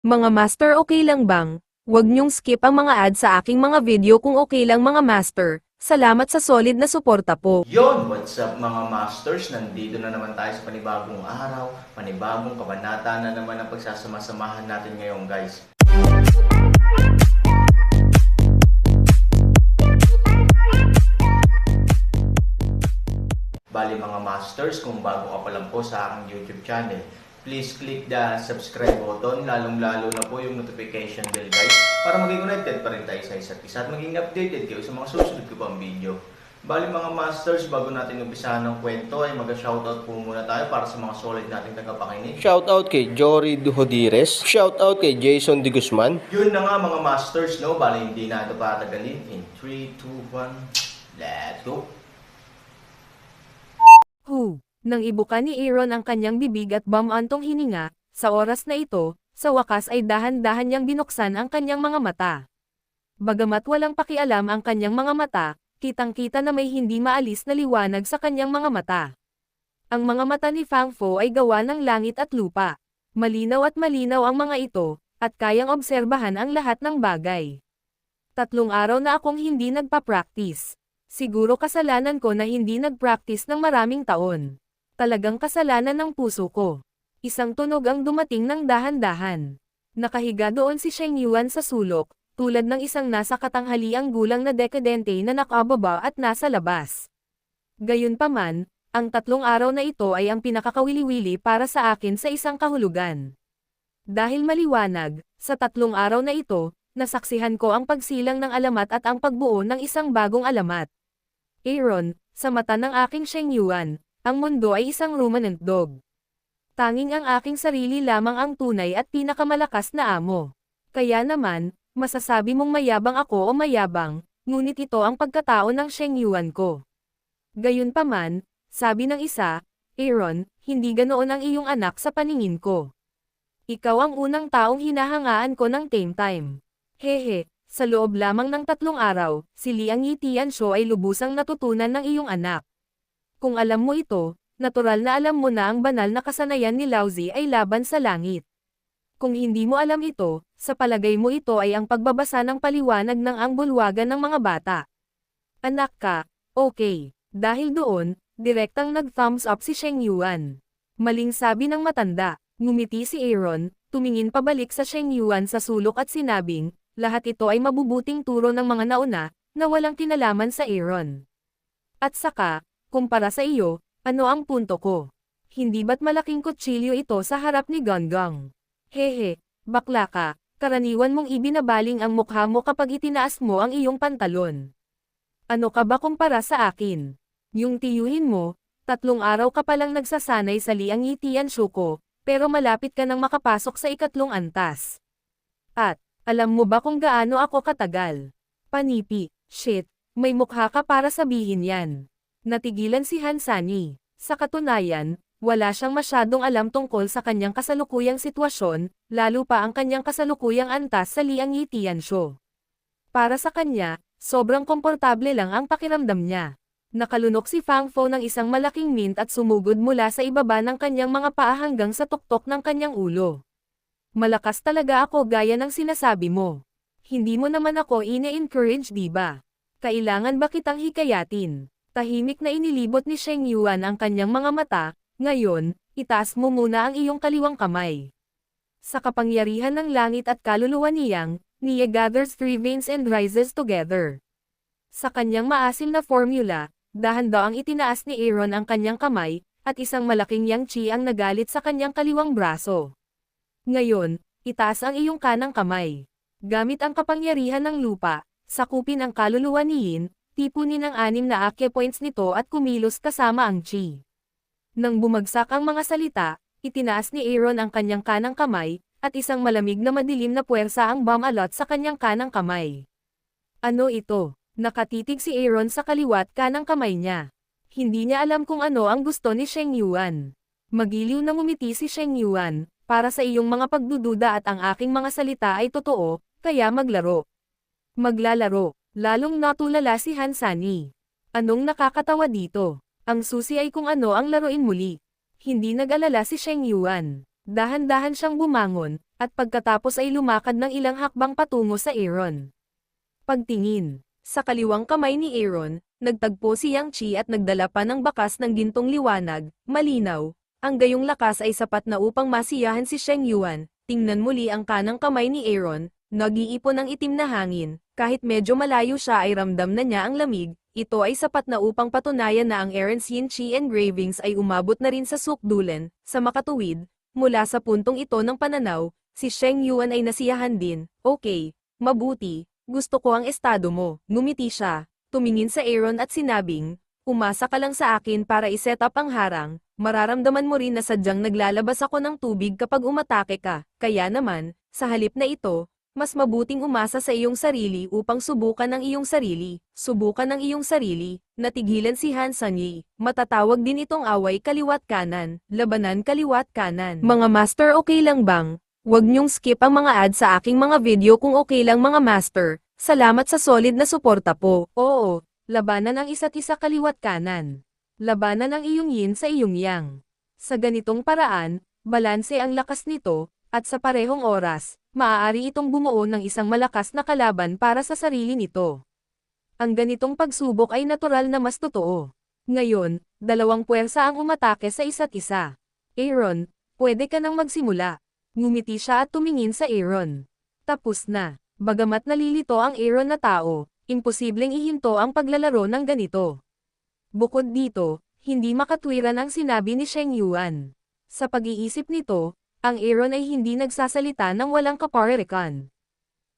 Mga master, okay lang bang? Huwag niyong skip ang mga ads sa aking mga video kung okay lang mga master. Salamat sa solid na suporta po. Yon, what's up mga masters? Nandito na naman tayo sa panibagong araw, panibagong kabanata na naman ang pagsasama-samahan natin ngayon guys. Bali mga masters, kung bago ka pa lang po sa aking YouTube channel, please click the subscribe button, lalong-lalo na po yung notification bell guys, para maging connected pa rin tayo sa isa't isa at maging updated kayo sa mga susunod ko pang video. Bali mga masters, bago natin umpisahan ng kwento ay mag-shoutout po muna tayo para sa mga solid nating tagapakinig. Shoutout kay Jory Duhodires. Shoutout kay Jason De Guzman. Yun na nga mga masters, no? Bali hindi na ito patagalin. In 3, 2, 1, let's go! Nang ibuka ni Aaron ang kanyang bibig at bumantong hininga, sa oras na ito, sa wakas ay dahan-dahan niyang binuksan ang kanyang mga mata. Bagamat walang pakialam ang kanyang mga mata, kitang-kita na may hindi maalis na liwanag sa kanyang mga mata. Ang mga mata ni Fang Fo ay gawa ng langit at lupa. Malinaw at malinaw ang mga ito, at kayang obserbahan ang lahat ng bagay. 3 araw na akong hindi nagpa-practice. Siguro kasalanan ko na hindi nag-practice ng maraming taon. Talagang kasalanan ng puso ko. Isang tunog ang dumating ng dahan-dahan. Nakahiga doon si Sheng Yuan sa sulok, tulad ng isang nasa katanghaliang gulang na dekadente na nakababa at nasa labas. Gayunpaman, ang 3 araw na ito ay ang pinakakawili-wili para sa akin sa isang kahulugan. Dahil maliwanag, sa 3 araw na ito, nasaksihan ko ang pagsilang ng alamat at ang pagbuo ng isang bagong alamat. Aaron, sa mata ng aking Sheng Yuan, ang mundo ay isang ruminant dog. Tanging ang aking sarili lamang ang tunay at pinakamalakas na amo. Kaya naman, masasabi mong mayabang ako o mayabang, ngunit ito ang pagkatao ng Sheng Yuan ko. Gayunpaman, sabi ng isa, Aaron, hindi ganoon ang iyong anak sa paningin ko. Ikaw ang unang taong hinahangaan ko ng tame time. Hehe, sa loob lamang ng 3 araw, si Liang Yitianshu ay lubusang natutunan ng iyong anak. Kung alam mo ito, natural na alam mo na ang banal na kasanayan ni Laozi ay laban sa langit. Kung hindi mo alam ito, sa palagay mo ito ay ang pagbabasa ng paliwanag ng ang bulwagan ng mga bata. Anak ka, okay. Dahil doon, direktang nag-thumbs up si Sheng Yuan. Maling sabi ng matanda, ngumiti si Aaron, tumingin pabalik sa Sheng Yuan sa sulok at sinabing, lahat ito ay mabubuting turo ng mga nauna, na walang kinalaman sa Aaron. At saka, kumpara sa iyo, ano ang punto ko? Hindi ba't malaking kutsilyo ito sa harap ni Gonggang? Hehe, bakla ka, karaniwan mong ibinabaling ang mukha mo kapag itinaas mo ang iyong pantalon. Ano ka ba kumpara sa akin? Yung tiyuhin mo, 3 araw ka palang nagsasanay sa Liang Yitianshu ko, pero malapit ka nang makapasok sa 3 antas. At, alam mo ba kung gaano ako katagal? Panipi, shit, may mukha ka para sabihin yan. Natigilan si Hansani. Sa katunayan, wala siyang masyadong alam tungkol sa kanyang kasalukuyang sitwasyon, lalo pa ang kanyang kasalukuyang antas sa Liang Yitianshu. Para sa kanya, sobrang komportable lang ang pakiramdam niya. Nakalunok si Fang Fo ng isang malaking mint at sumugod mula sa ibaba ng kanyang mga paa hanggang sa tuktok ng kanyang ulo. Malakas talaga ako gaya ng sinasabi mo. Hindi mo naman ako ine-encourage, diba? Kailangan ba kitang hikayatin? Tahimik na inilibot ni Sheng Yuan ang kanyang mga mata, ngayon, itaas mo muna ang iyong kaliwang kamay. Sa kapangyarihan ng langit at kaluluwa niyang, Nia gathers 3 veins and rises together. Sa kanyang maasim na formula, dahan-daang itinaas ni Aaron ang kanyang kamay, at isang malaking yang chi ang nagalit sa kanyang kaliwang braso. Ngayon, itaas ang iyong kanang kamay. Gamit ang kapangyarihan ng lupa, sakupin ang kaluluwa ni Yin, tipunin ang 6 na akya points nito at kumilos kasama ang chi. Nang bumagsak ang mga salita, itinaas ni Aaron ang kanyang kanang kamay, at isang malamig na madilim na puwersa ang bumalot sa kanyang kanang kamay. Ano ito? Nakatitig si Aaron sa kaliwat kanang kamay niya. Hindi niya alam kung ano ang gusto ni Sheng Yuan. Magiliw na ngumiti si Sheng Yuan, para sa iyong mga pagdududa at ang aking mga salita ay totoo, kaya maglaro. Maglalaro. Lalong natulala si Hansani. Anong nakakatawa dito? Ang susi ay kung ano ang laruin muli. Hindi nag-alala si Sheng Yuan. Dahan-dahan siyang bumangon, at pagkatapos ay lumakad ng ilang hakbang patungo sa Aaron. Pagtingin, sa kaliwang kamay ni Aaron, nagtagpo si Yang Chi at nagdala pa ng bakas ng gintong liwanag, malinaw. Ang gayong lakas ay sapat na upang masiyahan si Sheng Yuan. Tingnan muli ang kanang kamay ni Aaron, nag-iipon ng itim na hangin, kahit medyo malayo siya ay ramdam na niya ang lamig. Ito ay sapat na upang patunayan na ang Aaron's Yin Chi engravings ay umabot na rin sa sukdulan. Sa makatuwid, mula sa puntong ito ng pananaw, si Sheng Yuan ay nasiyahan din. Okay, mabuti, gusto ko ang estado mo. Ngumiti siya, tumingin sa Aaron at sinabing, umasa ka lang sa akin para iset up ang harang. Mararamdaman mo rin na sadyang naglalabas ako ng tubig kapag umatake ka. Kaya naman, sa halip na ito, mas mabuting umasa sa iyong sarili upang subukan ang iyong sarili. Subukan ang iyong sarili. Natigilan si Han Sanyi. Matatawag din itong away kaliwat kanan, labanan kaliwat kanan. Mga master, okay lang bang? Huwag niyong skip ang mga ads sa aking mga video kung okay lang mga master. Salamat sa solid na suporta po. Oo, labanan ang isa't isa kaliwat kanan. Labanan ang iyong yin sa iyong yang. Sa ganitong paraan, balanse ang lakas nito, at sa parehong oras, maaari itong bumuo ng isang malakas na kalaban para sa sarili nito. Ang ganitong pagsubok ay natural na mas totoo. Ngayon, dalawang puwersa ang umatake sa isa't isa. Aaron, pwede ka nang magsimula. Ngumiti siya at tumingin sa Aaron. Tapos na. Bagamat nalilito ang Aaron na tao, imposibleng ihinto ang paglalaro ng ganito. Bukod dito, hindi makatwiran ang sinabi ni Sheng Yuan. Sa pag-iisip nito, ang Aaron ay hindi nagsasalita ng walang kaparerikan.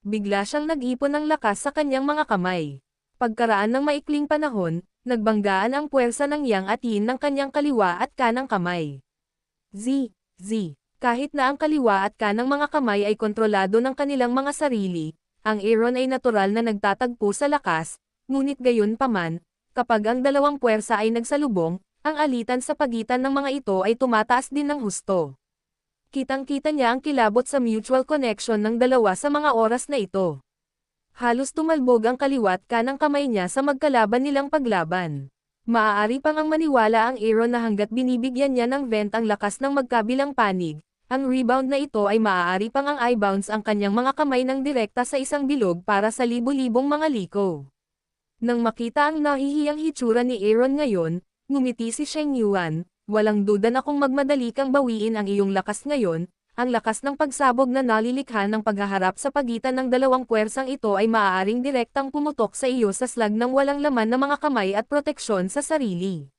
Bigla siyang nag-ipon ng lakas sa kanyang mga kamay. Pagkaraan ng maikling panahon, nagbanggaan ang puwersa ng yang at yin ng kanyang kaliwa at kanang kamay. Z. Kahit na ang kaliwa at kanang mga kamay ay kontrolado ng kanilang mga sarili, ang Aaron ay natural na nagtatagpo sa lakas, ngunit gayon paman, kapag ang dalawang puwersa ay nagsalubong, ang alitan sa pagitan ng mga ito ay tumataas din ng husto. Kitang-kita niya ang kilabot sa mutual connection ng dalawa sa mga oras na ito. Halos tumalbog ang kaliwat kanang kamay niya sa magkalaban nilang paglaban. Maaari pang ang maniwala ang Aaron na hanggat binibigyan niya ng vent ang lakas ng magkabilang panig, ang rebound na ito ay maaari pang ang i-bounce ang kanyang mga kamay ng direkta sa isang bilog para sa libo-libong mga liko. Nang makita ang nahihiyang hitsura ni Aaron ngayon, ngumiti si Sheng Yuan, walang duda na kung magmadali kang bawiin ang iyong lakas ngayon, ang lakas ng pagsabog na nalilikha ng paghaharap sa pagitan ng dalawang puwersang ito ay maaaring direktang pumutok sa iyo sa slag ng walang laman na mga kamay at proteksyon sa sarili.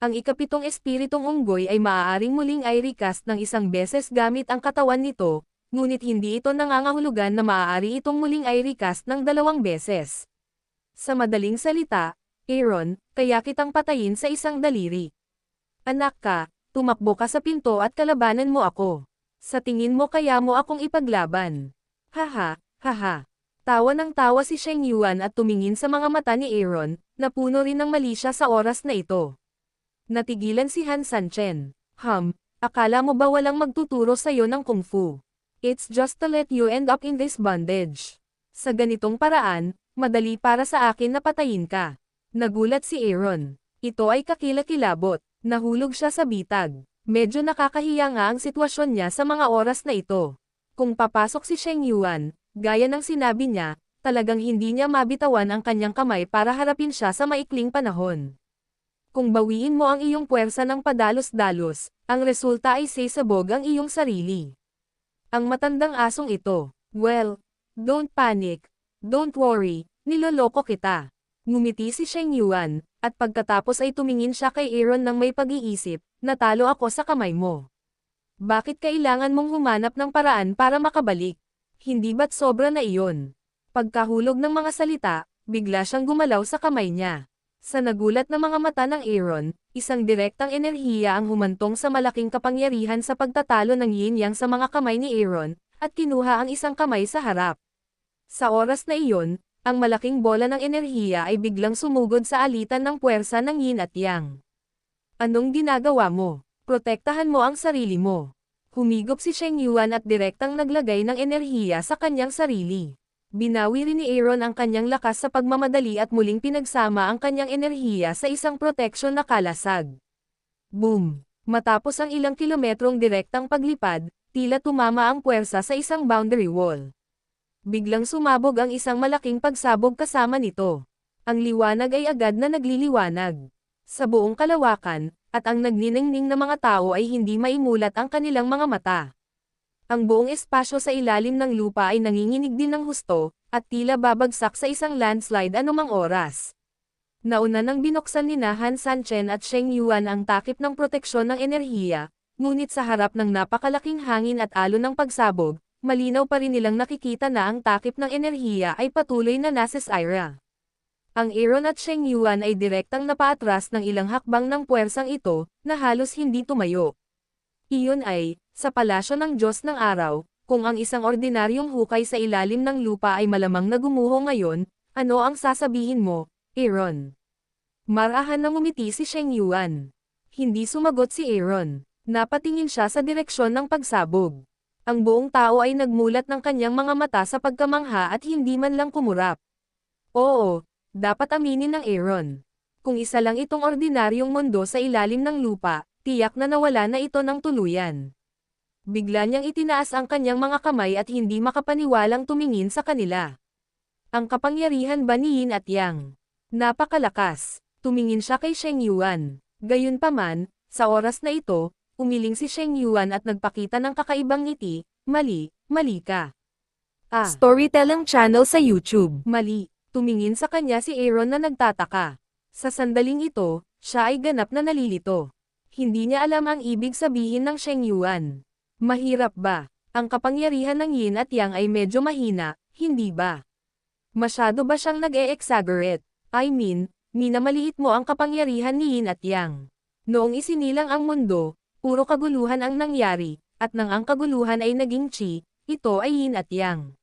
Ang ikapitong espiritong unggoy ay maaaring muling ay recast ng isang beses gamit ang katawan nito, ngunit hindi ito nangangahulugan na maaari itong muling ay recast ng 2 beses. Sa madaling salita, Aaron, kaya kitang patayin sa isang daliri. Anak ka, tumakbo ka sa pinto at kalabanan mo ako. Sa tingin mo kaya mo akong ipaglaban. Haha. Tawa ng tawa si Sheng Yuan at tumingin sa mga mata ni Aaron, na puno rin ng mali siya sa oras na ito. Natigilan si Han Sanchen. Akala mo ba walang magtuturo sa'yo ng kung fu? It's just to let you end up in this bondage. Sa ganitong paraan, madali para sa akin na patayin ka. Nagulat si Aaron. Ito ay kakilakilabot. Nahulog siya sa bitag. Medyo nakakahiya nga ang sitwasyon niya sa mga oras na ito. Kung papasok si Sheng Yuan, gaya ng sinabi niya, talagang hindi niya mabitawan ang kanyang kamay para harapin siya sa maikling panahon. Kung bawiin mo ang iyong puwersa ng padalos-dalos, ang resulta ay sesabog ang iyong sarili. Ang matandang asong ito, well, don't panic, don't worry, niloloko kita. Ngumiti si Sheng Yuan, at pagkatapos ay tumingin siya kay Aaron ng may pag-iisip, natalo ako sa kamay mo. Bakit kailangan mong humanap ng paraan para makabalik? Hindi ba't sobra na iyon? Pagkahulog ng mga salita, bigla siyang gumalaw sa kamay niya. Sa nagulat na mga mata ng Aaron, isang direktang enerhiya ang humantong sa malaking kapangyarihan sa pagtatalo ng yin-yang sa mga kamay ni Aaron, at kinuha ang isang kamay sa harap. Sa oras na iyon, ang malaking bola ng enerhiya ay biglang sumugod sa alitan ng puwersa ng yin at yang. Anong ginagawa mo? Protektahan mo ang sarili mo. Humigop si Sheng Yuan at direktang naglagay ng enerhiya sa kanyang sarili. Binawi rin ni Aaron ang kanyang lakas sa pagmamadali at muling pinagsama ang kanyang enerhiya sa isang proteksyon na kalasag. Boom! Matapos ang ilang kilometrong direktang paglipad, tila tumama ang puwersa sa isang boundary wall. Biglang sumabog ang isang malaking pagsabog kasama nito. Ang liwanag ay agad na nagliliwanag sa buong kalawakan, at ang nagniningning na mga tao ay hindi maimulat ang kanilang mga mata. Ang buong espasyo sa ilalim ng lupa ay nanginginig din ng husto, at tila babagsak sa isang landslide anumang oras. Nauna nang binuksan ni Han Sanchen at Sheng Yuan ang takip ng proteksyon ng enerhiya, ngunit sa harap ng napakalaking hangin at alon ng pagsabog, malinaw pa rin nilang nakikita na ang takip ng enerhiya ay patuloy na nasa Syra. Ang Aaron at Sheng Yuan ay direktang napaatras ng ilang hakbang ng puwersang ito, na halos hindi tumayo. Iyon ay, sa palasyo ng Diyos ng Araw, kung ang isang ordinaryong hukay sa ilalim ng lupa ay malamang na gumuho ngayon, ano ang sasabihin mo, Aaron? Marahan na ngumiti si Sheng Yuan. Hindi sumagot si Aaron. Napatingin siya sa direksyon ng pagsabog. Ang buong tao ay nagmulat ng kanyang mga mata sa pagkamangha at hindi man lang kumurap. Oo, dapat aminin ng Aaron. Kung isa lang itong ordinaryong mundo sa ilalim ng lupa, tiyak na nawala na ito ng tuluyan. Bigla niyang itinaas ang kanyang mga kamay at hindi makapaniwalang tumingin sa kanila. Ang kapangyarihan ba ni Yin at Yang? Napakalakas. Tumingin siya kay Sheng Yuan. Gayunpaman, sa oras na ito, umiling si Sheng Yuan at nagpakita ng kakaibang ngiti. Mali ka. Storytelling channel sa YouTube. Mali. Tumingin sa kanya si Aaron na nagtataka. Sa sandaling ito, siya ay ganap na nalilito. Hindi niya alam ang ibig sabihin ng Sheng Yuan. Mahirap ba? Ang kapangyarihan ng Yin at Yang ay medyo mahina, hindi ba? Masyado ba siyang nag-e-exaggerate? I mean, minamaliit mo ang kapangyarihan ni Yin at Yang. Noong isinilang ang mundo, puro kaguluhan ang nangyari, at nang ang kaguluhan ay naging Qi, ito ay Yin at Yang.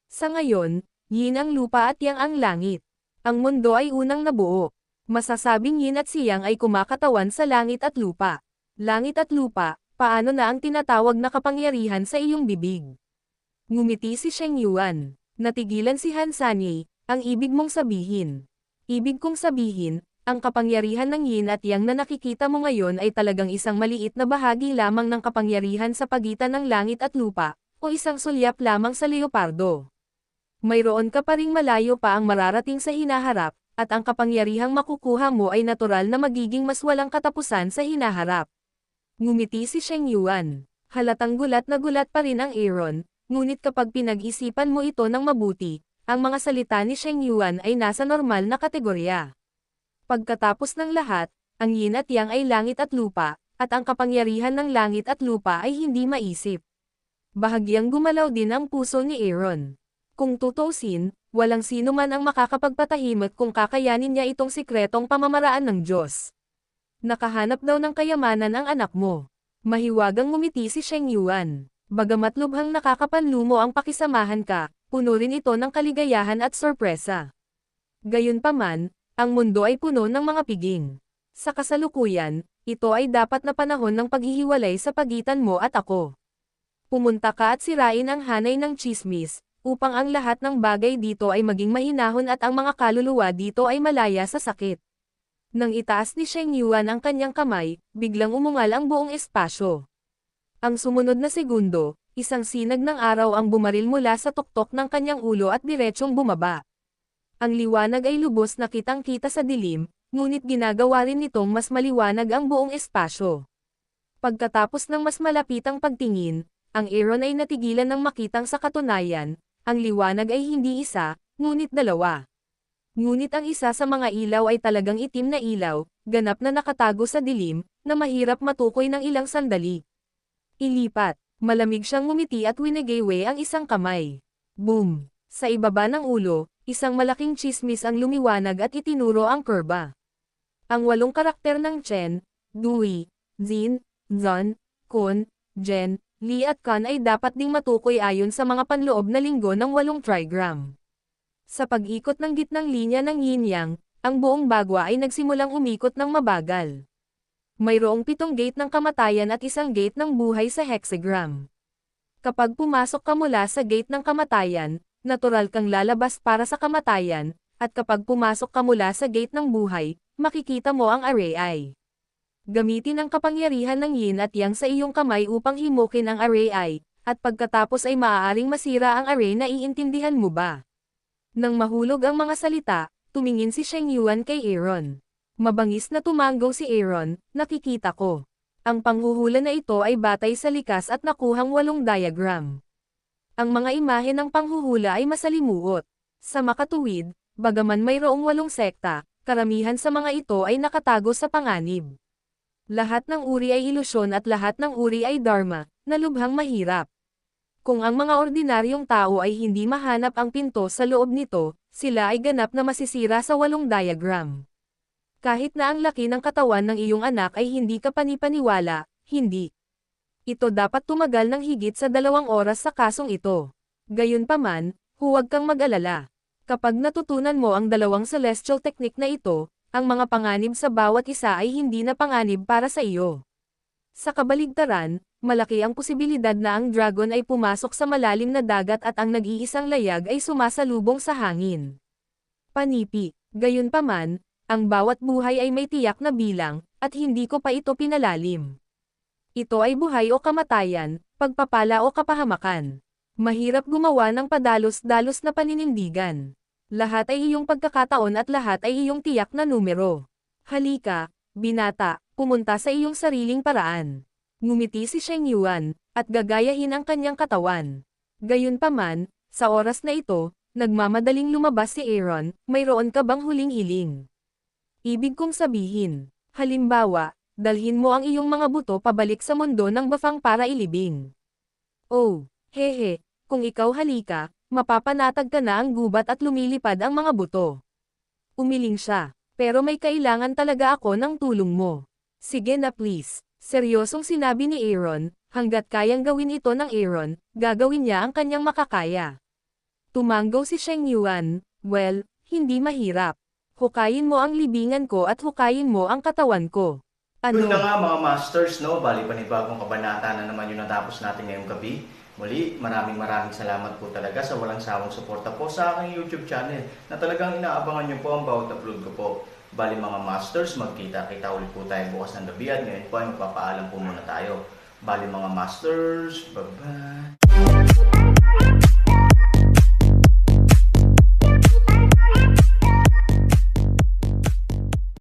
Sa ngayon, Yin ang lupa at Yang ang langit. Ang mundo ay unang nabuo. Masasabing Yin at si Yang ay kumakatawan sa langit at lupa. Langit at lupa, paano na ang tinatawag na kapangyarihan sa iyong bibig? Ngumiti si Sheng Yuan. Natigilan si Han Sanyi. Ang ibig mong sabihin. Ibig kong sabihin, ang kapangyarihan ng Yin at Yang na nakikita mo ngayon ay talagang isang maliit na bahagi lamang ng kapangyarihan sa pagitan ng langit at lupa, o isang sulyap lamang sa leopardo. Mayroon ka pa ring malayo pa ang mararating sa hinaharap, at ang kapangyarihang makukuha mo ay natural na magiging mas walang katapusan sa hinaharap. Ngumiti si Sheng Yuan. Halatang gulat na gulat pa rin ang Aaron, ngunit kapag pinag-isipan mo ito ng mabuti, ang mga salita ni Sheng Yuan ay nasa normal na kategorya. Pagkatapos ng lahat, ang Yin at Yang ay langit at lupa, at ang kapangyarihan ng langit at lupa ay hindi maisip. Bahagyang gumalaw din ang puso ni Aaron. Kung tutusin, walang sino man ang makakapagpatahimik kung kakayanin niya itong sikretong pamamaraan ng Diyos. Nakahanap daw ng kayamanan ang anak mo. Mahiwagang ngumiti si Sheng Yuan. Bagamat lubhang nakakapanlumo ang pakisamahan ka, puno rin ito ng kaligayahan at sorpresa. Gayunpaman, ang mundo ay puno ng mga piging. Sa kasalukuyan, ito ay dapat na panahon ng paghihiwalay sa pagitan mo at ako. Pumunta ka at sirain ang hanay ng tsismis, upang ang lahat ng bagay dito ay maging mahinahon at ang mga kaluluwa dito ay malaya sa sakit. Nang itaas ni Sheng Yuan ang kanyang kamay, biglang umungal ang buong espasyo. Ang sumunod na segundo, isang sinag ng araw ang bumaril mula sa tuktok ng kanyang ulo at diretsyong bumaba. Ang liwanag ay lubos na kitang-kita sa dilim, ngunit ginagawa rin nitong mas maliwanag ang buong espasyo. Pagkatapos ng mas malapitang pagtingin, ang Aaron ay natigilan ng makitang sa katunayan, ang liwanag ay hindi isa, ngunit dalawa. Ngunit ang isa sa mga ilaw ay talagang itim na ilaw, ganap na nakatago sa dilim, na mahirap matukoy ng ilang sandali. Ilipat, malamig siyang ngumiti at winegaywe ang isang kamay. Boom! Sa ibaba ng ulo, isang malaking tsismis ang lumiwanag at itinuro ang kurba. Ang 8 karakter ng Chen, Dui, Jin, Zon, Kun, Zhen, Li at Kan ay dapat ding matukoy ayon sa mga panloob na linggo ng 8 trigram. Sa pag-ikot ng gitnang linya ng yin-yang, ang buong bagwa ay nagsimulang umikot ng mabagal. Mayroong 7 gate ng kamatayan at 1 gate ng buhay sa hexagram. Kapag pumasok ka mula sa gate ng kamatayan, natural kang lalabas para sa kamatayan, at kapag pumasok ka mula sa gate ng buhay, makikita mo ang array eye. Gamitin ang kapangyarihan ng yin at yang sa iyong kamay upang himukin ang array I, at pagkatapos ay maaaring masira ang array na iintindihan mo ba? Nang mahulog ang mga salita, tumingin si Sheng Yuan kay Aaron. Mabangis na tumanggaw si Aaron, nakikita ko. Ang panghuhula na ito ay batay sa likas at nakuhang 8 diagram. Ang mga imahe ng panghuhula ay masalimuot. Sa makatuwid, bagaman mayroong 8 sekta, karamihan sa mga ito ay nakatago sa panganib. Lahat ng uri ay ilusyon at lahat ng uri ay dharma, na lubhang mahirap. Kung ang mga ordinaryong tao ay hindi mahanap ang pinto sa loob nito, sila ay ganap na masisira sa 8 diagram. Kahit na ang laki ng katawan ng iyong anak ay hindi ka panipaniwala, hindi. Ito dapat tumagal ng higit sa 2 oras sa kasong ito. Gayunpaman, huwag kang mag-alala. Kapag natutunan mo ang 2 celestial technique na ito, ang mga panganib sa bawat isa ay hindi na panganib para sa iyo. Sa kabaligtaran, malaki ang posibilidad na ang dragon ay pumasok sa malalim na dagat at ang nag-iisang layag ay sumasalubong sa hangin. Panipi, gayunpaman, ang bawat buhay ay may tiyak na bilang, at hindi ko pa ito pinalalim. Ito ay buhay o kamatayan, pagpapala o kapahamakan. Mahirap gumawa ng padalos-dalos na paninindigan. Lahat ay iyong pagkakataon at lahat ay iyong tiyak na numero. Halika, binata, pumunta sa iyong sariling paraan. Ngumiti si Sheng Yuan, at gagayahin ang kanyang katawan. Gayunpaman, sa oras na ito, nagmamadaling lumabas si Aaron, mayroon ka bang huling hiling? Ibig kong sabihin, halimbawa, dalhin mo ang iyong mga buto pabalik sa mundo ng bafang para ilibing. Oh, hehe, kung ikaw halika, mapapanatag ka na ang gubat at lumilipad ang mga buto. Umiling siya, pero may kailangan talaga ako ng tulong mo. Sige na please, seryosong sinabi ni Aaron, hanggat kayang gawin ito ng Aaron, gagawin niya ang kanyang makakaya. Tumanggaw si Sheng Yuan, well, hindi mahirap. Hukayin mo ang libingan ko at hukayin mo ang katawan ko. Yun na nga mga masters, no? Bali panibagong kabanata na naman yung natapos natin ngayong gabi. Muli, maraming salamat po talaga sa walang sawang suporta po sa aking YouTube channel na talagang inaabangan nyo po ang bawat upload ko po. Bali mga masters, magkita-kita ulit po tayo bukas ng gabi at ngayon po ay magpapaalam po muna tayo. Bali mga masters, bye-bye!